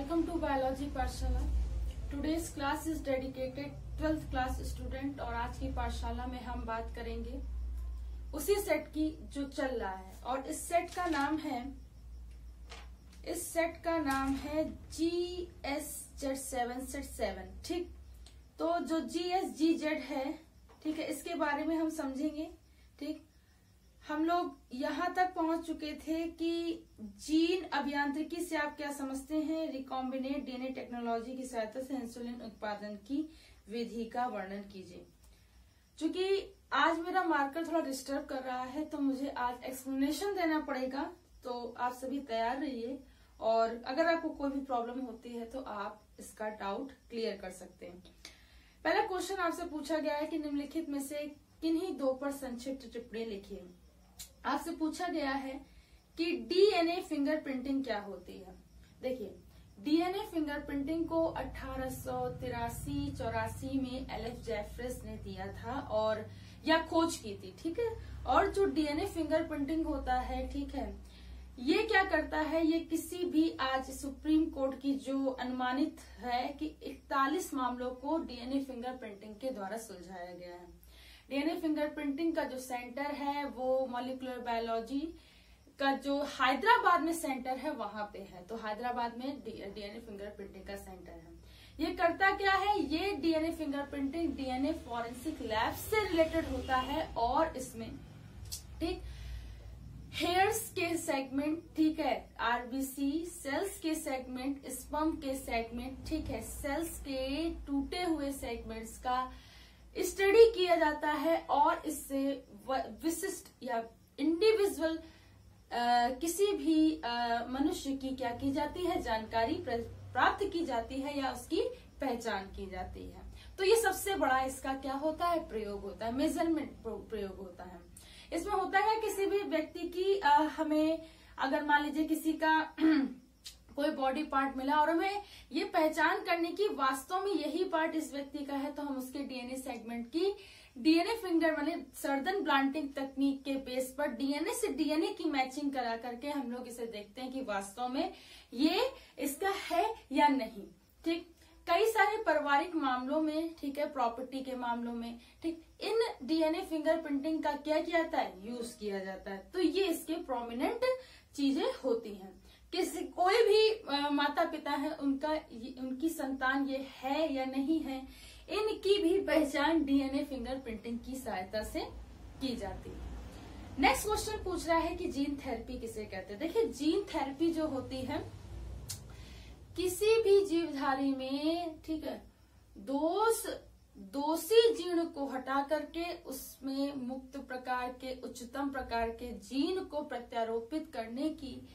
Welcome to Biology पाठशाला। Today's class is dedicated 12th class student और आज की पाठशाला में हम बात करेंगे उसी सेट की जो चल रहा है और इस सेट का नाम है GSZ7 सेट 7। ठीक, तो जो GSGZ है, ठीक है, इसके बारे में हम समझेंगे। ठीक, हम लोग यहाँ तक पहुंच चुके थे कि जीन अभियांत्रिकी से आप क्या समझते हैं, रिकॉम्बिनेट डीएनए टेक्नोलॉजी की सहायता से इंसुलिन उत्पादन की विधि का वर्णन कीजिए। चूंकि आज मेरा मार्कर थोड़ा डिस्टर्ब कर रहा है तो मुझे आज एक्सप्लेनेशन देना पड़ेगा, तो आप सभी तैयार रहिए और अगर आपको कोई भी प्रॉब्लम होती है तो आप इसका डाउट क्लियर कर सकते हैं। पहला क्वेश्चन आपसे पूछा गया है कि निम्नलिखित में से किन्हीं दो पर संक्षिप्त टिप्पणी लिखिए। आपसे पूछा गया है कि डीएनए फिंगरप्रिंटिंग क्या होती है। देखिए, डीएनए फिंगरप्रिंटिंग को 1883-84 में एलएफ जेफरेस ने दिया था और या खोज की थी। ठीक है, और जो डीएनए फिंगरप्रिंटिंग होता है, ठीक है, ये क्या करता है, ये किसी भी आज सुप्रीम कोर्ट की जो अनुमानित है कि 41 मामलों को डीएनए फिंगरप्रिंटिंग के द्वारा सुलझाया गया है। डीएनए फिंगरप्रिंटिंग का जो सेंटर है वो मॉलिक्यूलर बायोलॉजी का जो हैदराबाद में सेंटर है वहां पे है। तो हैदराबाद में डीएनए फिंगरप्रिंटिंग का सेंटर है। ये करता क्या है, ये DNA fingerprinting DNA forensic lab से रिलेटेड होता है और इसमें, ठीक, हेयर्स के सेगमेंट, ठीक है, आरबीसी सेल्स के सेगमेंट, स्पर्म के सेगमेंट, ठीक है, सेल्स के टूटे हुए सेगमेंट्स का स्टडी किया जाता है और इससे विशिष्ट या इंडिविजुअल किसी भी मनुष्य की क्या की जाती है, जानकारी प्राप्त की जाती है या उसकी पहचान की जाती है। तो ये सबसे बड़ा इसका क्या होता है, प्रयोग होता है, मेजरमेंट प्रयोग होता है। इसमें होता है किसी भी व्यक्ति की हमें अगर मान लीजिए किसी का कोई बॉडी पार्ट मिला और हमें ये पहचान करने की वास्तव में यही पार्ट इस व्यक्ति का है, तो हम उसके डीएनए सेगमेंट की डीएनए फिंगर मतलब सर्दन ब्लांटिंग तकनीक के बेस पर डीएनए से डीएनए की मैचिंग करा करके हम लोग इसे देखते हैं कि वास्तव में ये इसका है या नहीं। ठीक, कई सारे पारिवारिक मामलों में, ठीक है, प्रॉपर्टी के मामलों में, ठीक, इन डीएनए फिंगरप्रिंटिंग का क्या किया जाता है, यूज किया जाता है। तो ये इसके प्रोमिनेंट चीजें होती हैं। किसी कोई भी माता पिता है, उनकी संतान ये है या नहीं है, इनकी भी पहचान डीएनए फिंगरप्रिंटिंग की सहायता से की जाती है। नेक्स्ट क्वेश्चन पूछ रहा है कि जीन थेरेपी किसे कहते हैं। देखिए, जीन थेरेपी जो होती है किसी भी जीवधारी में, ठीक है, दोषी जीन को हटा करके उसमें मुक्त प्रकार के उच्चतम प्रकार के जीन को प्रत्यारोपित करने की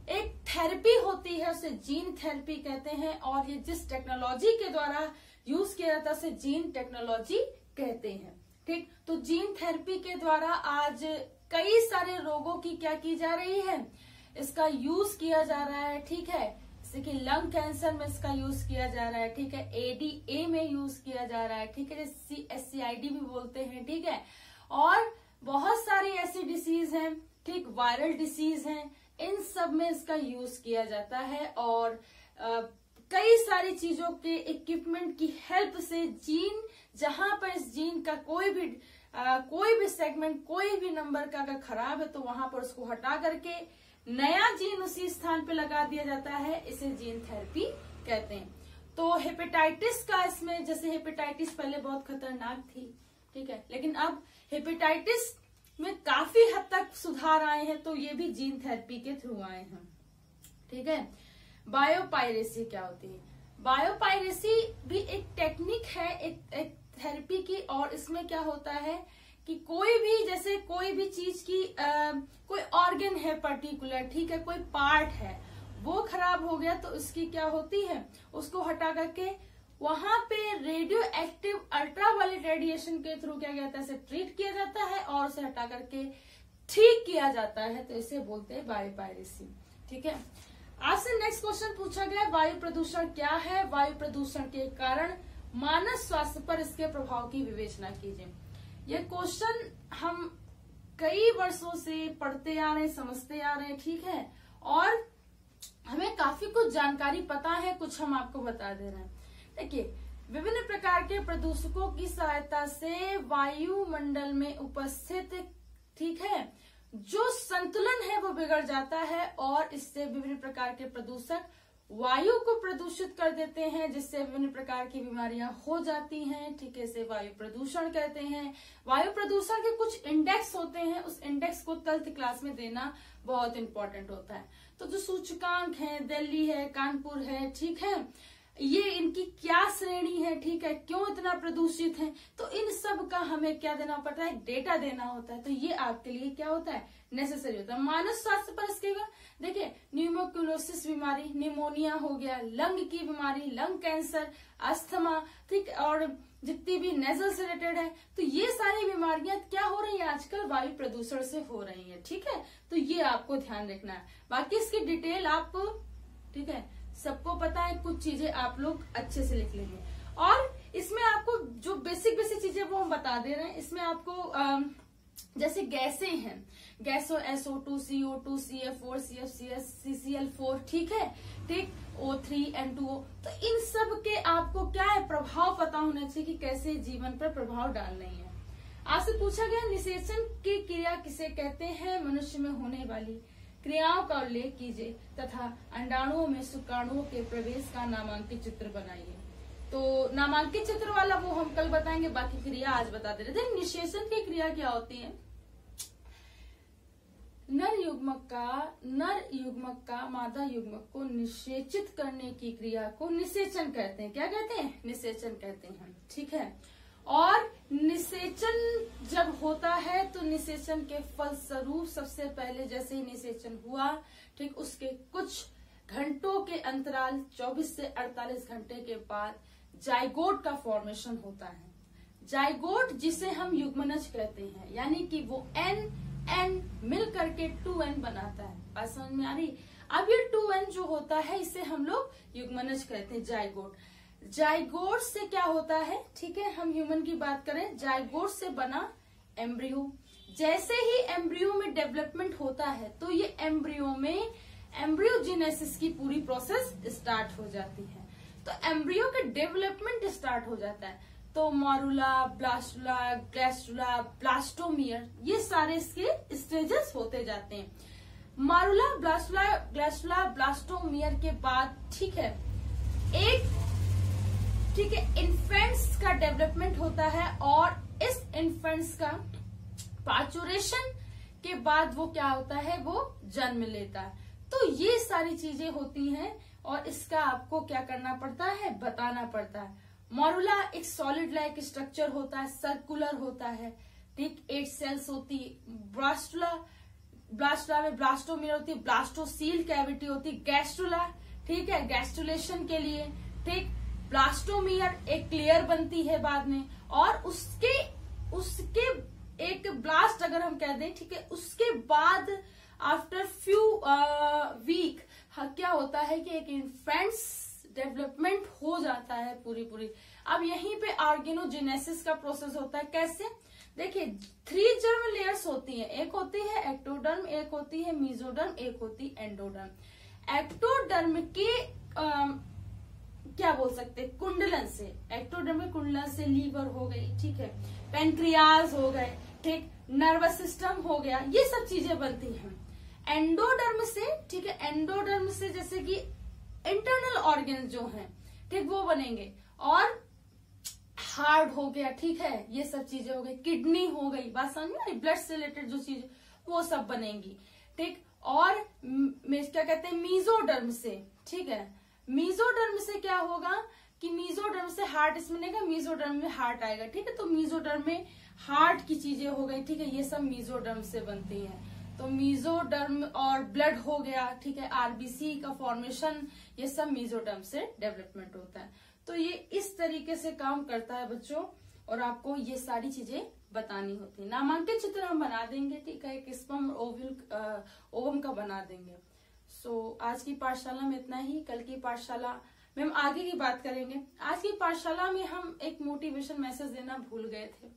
एक थेरेपी होती है, उसे जीन थेरेपी कहते हैं। और ये जिस टेक्नोलॉजी के द्वारा यूज किया जाता है उसे जीन टेक्नोलॉजी कहते हैं। ठीक, तो जीन थेरेपी के द्वारा आज कई सारे रोगों की क्या की जा रही है, इसका यूज किया जा रहा है। ठीक है, जैसे कि लंग कैंसर में इसका यूज किया जा रहा है, ठीक है, एडीए में यूज किया जा रहा है, ठीक है, SCID भी बोलते हैं, ठीक है, और बहुत सारी ऐसी डिसीज हैं, ठीक, वायरल डिसीज हैं, इन सब में इसका यूज किया जाता है। और कई सारी चीजों के इक्विपमेंट की हेल्प से जीन, जहां पर इस जीन का कोई भी सेगमेंट, कोई भी नंबर का अगर खराब है तो वहां पर उसको हटा करके नया जीन उसी स्थान पे लगा दिया जाता है, इसे जीन थेरेपी कहते हैं। तो हेपेटाइटिस का इसमें, जैसे हेपेटाइटिस पहले बहुत खतरनाक थी, ठीक है, लेकिन अब हेपेटाइटिस में काफी हद तक सुधार आए हैं, तो ये भी जीन थेरेपी के थ्रू आए हैं। ठीक है, बायोपायरेसी क्या होती है। बायोपायरेसी भी एक टेक्निक है, एक थेरेपी की, और इसमें क्या होता है कि कोई भी, जैसे कोई भी चीज की कोई ऑर्गन है पर्टिकुलर, ठीक है, कोई पार्ट है, वो खराब हो गया तो उसकी क्या होती है, उसको हटा करके वहां पे रेडियो एक्टिव अल्ट्रावायलेट रेडिएशन के थ्रू क्या जाता है, इसे ट्रीट किया जाता है और उसे हटा करके ठीक किया जाता है, तो इसे बोलते हैं बायोपायरेसी। ठीक है, आपसे नेक्स्ट क्वेश्चन पूछा गया, वायु प्रदूषण क्या है, वायु प्रदूषण के कारण मानव स्वास्थ्य पर इसके प्रभाव की विवेचना कीजिए। ये क्वेश्चन हम कई वर्षों से पढ़ते आ रहे हैं, समझते आ रहे हैं, ठीक है, और हमें काफी कुछ जानकारी पता है, कुछ हम आपको बता दे रहे हैं। देखिए, विभिन्न प्रकार के प्रदूषकों की सहायता से वायुमंडल में उपस्थित, ठीक है, जो संतुलन है वो बिगड़ जाता है और इससे विभिन्न प्रकार के प्रदूषक वायु को प्रदूषित कर देते हैं, जिससे विभिन्न प्रकार की बीमारियां हो जाती हैं। ठीक है, इसे वायु प्रदूषण कहते हैं। वायु प्रदूषण के कुछ इंडेक्स होते हैं, उस इंडेक्स को 12th क्लास में देना बहुत इंपॉर्टेंट होता है। तो जो सूचकांक है, दिल्ली है, कानपुर है, ठीक है, ये इनकी क्या श्रेणी है, ठीक है, क्यों इतना प्रदूषित है, तो इन सब का हमें क्या देना पड़ता है, डेटा देना होता है। तो ये आपके लिए क्या होता है, नेसेसरी होता है। मानव स्वास्थ्य पर इसके देखिए, न्यूमोक्यूलोसिस बीमारी, निमोनिया हो गया, लंग की बीमारी, लंग कैंसर, अस्थमा, ठीक, और जितनी भी नेजल से रिलेटेड है, तो ये सारी बीमारियां क्या हो रही है आजकल, वायु प्रदूषण से हो रही है। ठीक है, तो ये आपको ध्यान रखना है। बाकी इसकी डिटेल आप, ठीक है, सबको पता है, कुछ चीजें आप लोग अच्छे से लिख लेंगे। और इसमें आपको जो बेसिक चीजें वो हम बता दे रहे हैं। इसमें आपको जैसे गैसें हैं, गैसो SO2, CO2, CF4, CFCS, CCl4, ठीक है, ठीक, O3, N2O, तो इन सब के आपको क्या है, प्रभाव पता होना चाहिए कि कैसे जीवन पर प्रभाव डाल रही है। आपसे पूछा गया निषेचन की क्रिया किसे कहते हैं, मनुष्य में होने वाली क्रियाओं का उल्लेख कीजिए तथा अंडाणुओं में शुक्राणुओं के प्रवेश का नामांकित चित्र बनाइए। तो नामांकित चित्र वाला वो हम कल बताएंगे, बाकी क्रिया आज बता दे रहे थे। निषेचन की क्रिया क्या होती है, नर युग्मक का मादा युग्मक को निषेचित करने की क्रिया को निषेचन कहते हैं। क्या कहते हैं, निषेचन कहते हैं। ठीक है, और निषेचन जब होता है तो निषेचन के फलस्वरूप सबसे पहले जैसे ही निषेचन हुआ, ठीक, उसके कुछ घंटों के अंतराल 24 से 48 घंटे के बाद जाइगोट का फॉर्मेशन होता है। जाइगोट जिसे हम युग्मनज कहते हैं, यानी कि वो N मिल करके 2N बनाता है। बात समझ में आ रही। अब ये 2N जो होता है इसे हम लोग युग्मनज कहते हैं, जाइगोट। जाइगोट से क्या होता है, ठीक है, हम ह्यूमन की बात करें, जाइगोट से बना एम्ब्रियो। जैसे ही एम्ब्रियो में डेवलपमेंट होता है तो ये एम्ब्रियो में एम्ब्रियोजेनेसिस की पूरी प्रोसेस स्टार्ट हो जाती है। तो एम्ब्रियो का डेवलपमेंट स्टार्ट हो जाता है। तो मॉरुला, ब्लास्टुला, ग्लैस्टुला, ब्लास्टोमियर, ये सारे इसके स्टेजेस होते जाते हैं। मॉरुला, ब्लास्टुला, ग्लैस्टुला, ब्लास्टोमियर के बाद, ठीक है, इन्फेंट्स का डेवलपमेंट होता है और इस इन्फेंट्स का पार्चुरेशन के बाद वो क्या होता है, वो जन्म लेता है। तो ये सारी चीजें होती हैं और इसका आपको क्या करना पड़ता है, बताना पड़ता है। मॉरुला एक सॉलिड लाइक स्ट्रक्चर होता है, सर्कुलर होता है, ठीक, 8 सेल्स होती है। ब्लास्टुला में ब्लास्टोमियर होती है, ब्लास्टोसील कैविटी होती है। गैस्ट्रुला, ठीक है, गैस्ट्रुलेशन के लिए, ठीक, ब्लास्टोमियर एक क्लियर बनती है बाद में, और उसके एक ब्लास्ट अगर हम कह दें, ठीक है, उसके बाद आफ्टर फ्यू वीक क्या होता है कि एक इन्फेंट्स डेवलपमेंट हो जाता है पूरी। अब यहीं पे ऑर्गेनोजेनेसिस का प्रोसेस होता है। कैसे, देखिए 3 जर्म लेयर्स होती हैं, एक होती है एक्टोडर्म, एक होती है मेसोडर्म, एक होती है एंडोडर्म। एक्टोडर्म के क्या बोल सकते हैं, कुंडलन से, एक्टोडर्म के कुंडलन से लीवर हो गई, ठीक है, पेनक्रियाज हो गए, ठीक, नर्वस सिस्टम हो गया, ये सब चीजें बनती हैं। एंडोडर्म से, ठीक है, एंडोडर्म से जैसे कि इंटरनल ऑर्गन जो हैं, ठीक, वो बनेंगे, और हार्ट हो गया, ठीक है, ये सब चीजें हो गई, किडनी हो गई, बात समझ में, ब्लड से रिलेटेड जो चीज वो सब बनेंगी, ठीक। और क्या कहते हैं, मीजोडर्म से, ठीक है, मीजोडर्म से क्या होगा कि मीजोडर्म से हार्ट इसमें बनेगा, मीजोडर्म में हार्ट आएगा, ठीक है। तो मीजोडर्म में हार्ट की चीजें हो गई, ठीक है, ये सब मीजोडर्म से बनती हैं। तो मीजोडर्म और ब्लड हो गया, ठीक है, आरबीसी का फॉर्मेशन, ये सब मीजोडर्म से डेवलपमेंट होता है। तो ये इस तरीके से काम करता है बच्चों, और आपको ये सारी चीजें बतानी होती है। नामांकित चित्र हम बना देंगे, ठीक है, एक स्पर्म ओवम का बना देंगे। सो आज की पाठशाला में इतना ही। कल की पाठशाला में हम आगे की बात करेंगे। आज की पाठशाला में हम एक मोटिवेशन मैसेज देना भूल गए थे,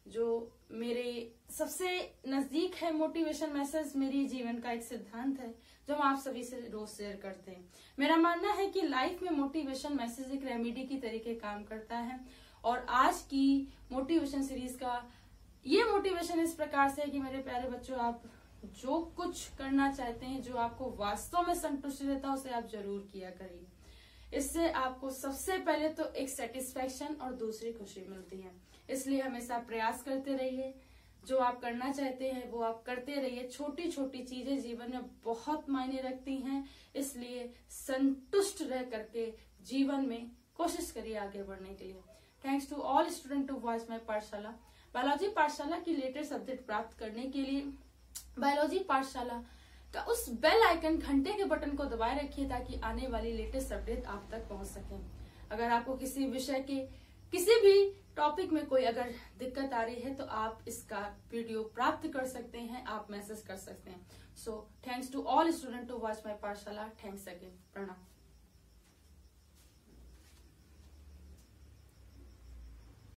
जो मेरे सबसे नजदीक है। मोटिवेशन मैसेज मेरी जीवन का एक सिद्धांत है जो हम आप सभी से रोज शेयर करते हैं। मेरा मानना है कि लाइफ में मोटिवेशन मैसेज एक रेमेडी की तरीके काम करता है। और आज की मोटिवेशन सीरीज का ये मोटिवेशन इस प्रकार से है कि मेरे प्यारे बच्चों, आप जो कुछ करना चाहते हैं, जो आपको वास्तव में संतुष्टि देता है, उसे आप जरूर किया करिए। इससे आपको सबसे पहले तो एक सेटिस्फेक्शन और दूसरी खुशी मिलती है। इसलिए हमेशा प्रयास करते रहिए, जो आप करना चाहते हैं वो आप करते रहिए। छोटी छोटी चीजें जीवन में बहुत मायने रखती हैं, इसलिए संतुष्ट रह करके जीवन में कोशिश करिए आगे बढ़ने के लिए। Thanks to all student to watch my Pathshala. Biology पाठशाला की लेटेस्ट अपडेट प्राप्त करने के लिए बायोलॉजी पाठशाला का उस बेल आइकन घंटे के बटन को दबाए रखिए ताकि आने वाली लेटेस्ट अपडेट आप तक पहुंच सके। अगर आपको किसी विषय के किसी भी टॉपिक में कोई अगर दिक्कत आ रही है तो आप इसका वीडियो प्राप्त कर सकते हैं, आप मैसेज कर सकते हैं। So thanks to all student to watch my Pathshala. Thanks again. प्रणाम।